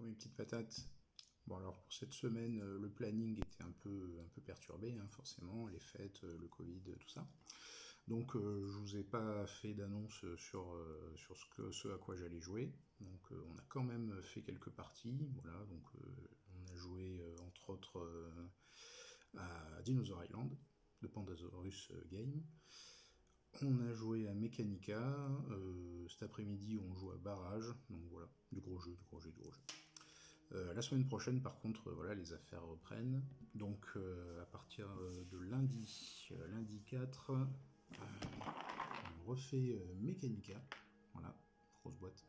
Coucou mes petites patates. Bon alors pour cette semaine, le planning était un peu perturbé, hein, forcément, les fêtes, le Covid, tout ça. Donc je vous ai pas fait d'annonce sur ce à quoi j'allais jouer. Donc on a quand même fait quelques parties. Voilà, donc on a joué entre autres à Dinosaur Island de Pandasaurus Game. On a joué à Mechanica, cet après-midi on joue à Barrage, donc voilà, du gros jeu. La semaine prochaine, par contre, voilà, les affaires reprennent. Donc, à partir de lundi 4, on refait Mechanica. Voilà, grosse boîte.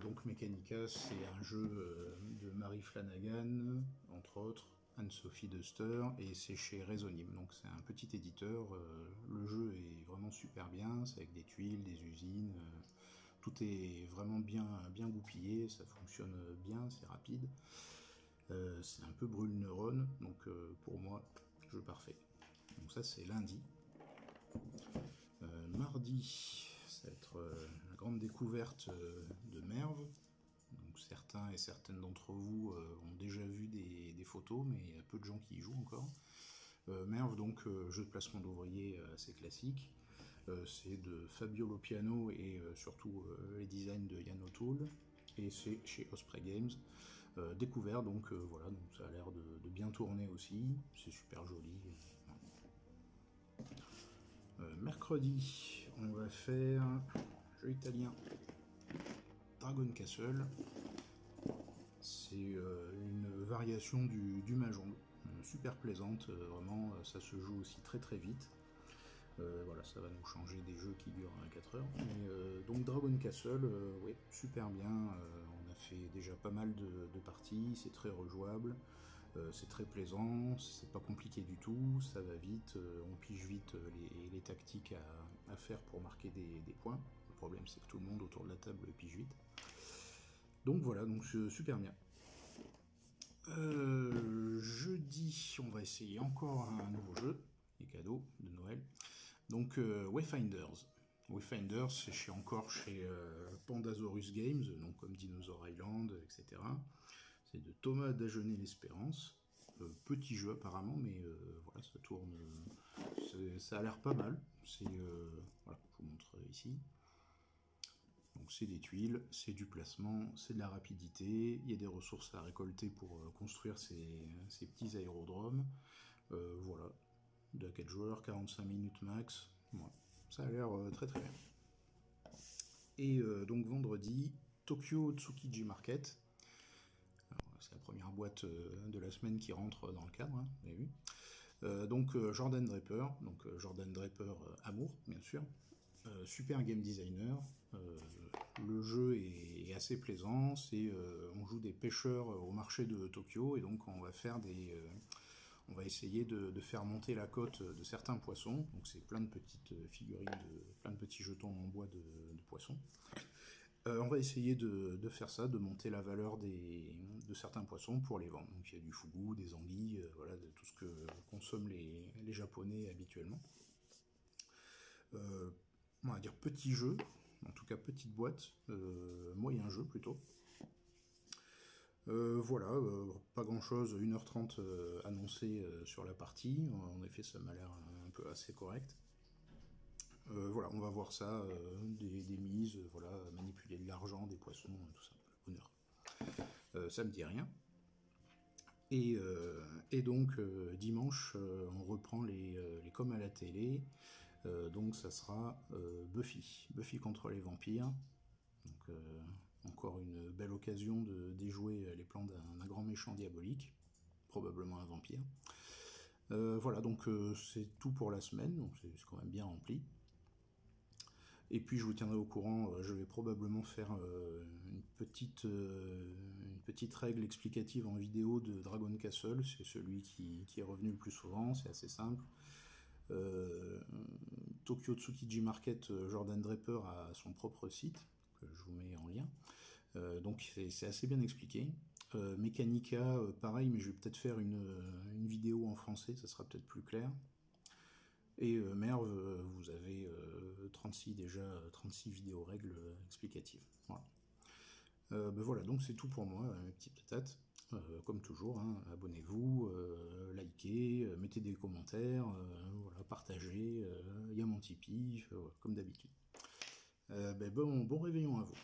Donc, Mechanica, c'est un jeu de Mary Flanagan, entre autres, Anne-Sophie Duster, et c'est chez Resonim. Donc, c'est un petit éditeur. Le jeu est vraiment super bien, c'est avec des tuiles, des usines. Tout est vraiment bien goupillé, ça fonctionne bien, c'est rapide. C'est un peu brûle-neurone, donc pour moi, jeu parfait. Donc ça c'est lundi. Mardi, ça va être la grande découverte de Merv. Donc certains et certaines d'entre vous ont déjà vu des photos, mais il y a peu de gens qui y jouent encore. Merv, donc jeu de placement d'ouvriers assez classique. C'est de Fabio Lopiano et surtout les designs de Yann O'Toole. Et c'est chez Osprey Games. Découvert, donc voilà, donc ça a l'air de bien tourner aussi. C'est super joli. Mercredi, on va faire jeu italien Dragon Castle. C'est une variation du Mahjong, super plaisante, vraiment, ça se joue aussi très très vite. Voilà, ça va nous changer des jeux qui durent 4 heures. Mais, donc Dragon Castle, ouais, super bien. On a fait déjà pas mal de parties, c'est très rejouable, c'est très plaisant, c'est pas compliqué du tout, ça va vite, on pige vite les tactiques à faire pour marquer des points. Le problème c'est que tout le monde autour de la table pige vite. Donc voilà, donc super bien. Jeudi, on va essayer encore un nouveau jeu, les cadeaux de Noël. Donc Wayfinders. Wayfinders, c'est encore chez Pandasaurus Games, donc comme Dinosaur Island, etc. C'est de Thomas Dagenet-L'Espérance. Petit jeu apparemment, mais voilà, ça tourne. Ça a l'air pas mal. Voilà, je vous montre ici. Donc c'est des tuiles, c'est du placement, c'est de la rapidité, il y a des ressources à récolter pour construire ces petits aérodromes. Voilà, de 4 joueurs, 45 minutes max. Voilà. Ça a l'air très très bien. Et donc vendredi, Tokyo Tsukiji Market. C'est la première boîte de la semaine qui rentre dans le cadre, hein, vous avez vu. Donc Jordan Draper, Jordan Draper Amour, bien sûr. Super game designer. Le jeu est assez plaisant. On joue des pêcheurs au marché de Tokyo et donc on va essayer de faire monter la cote de certains poissons. Donc c'est plein de petites figurines, plein de petits jetons en bois de poissons. On va essayer de faire ça, de monter la valeur de certains poissons pour les vendre. Donc il y a du fugu, des anguilles, voilà, de tout ce que consomment les Japonais habituellement. On va dire petit jeu, en tout cas petite boîte, moyen jeu plutôt. Voilà, pas grand chose, 1h30 annoncé sur la partie, en effet ça m'a l'air un peu assez correct. Voilà, on va voir ça, des mises, voilà, manipuler de l'argent, des poissons, tout ça, le bonheur. Ça me dit rien. Et donc dimanche, on reprend les comme à la télé, donc ça sera Buffy contre les vampires. Donc encore une belle occasion de déjouer les plans d'un grand méchant diabolique, probablement un vampire. Voilà, donc c'est tout pour la semaine, donc c'est quand même bien rempli. Et puis je vous tiendrai au courant, je vais probablement faire une petite règle explicative en vidéo de Dragon Castle, c'est celui qui est revenu le plus souvent, c'est assez simple. Tokyo Tsukiji Market, Jordan Draper a son propre site, que je vous mets en lien. Donc c'est assez bien expliqué. Mechanica, pareil, mais je vais peut-être faire une vidéo en français, ça sera peut-être plus clair. Et Merv, vous avez 36 vidéos règles explicatives. Voilà. Ben voilà, donc c'est tout pour moi, mes petites patates. Comme toujours, hein, abonnez-vous, likez, mettez des commentaires, voilà, partagez, il y a mon Tipeee, comme d'habitude. Ben bon réveillon à vous.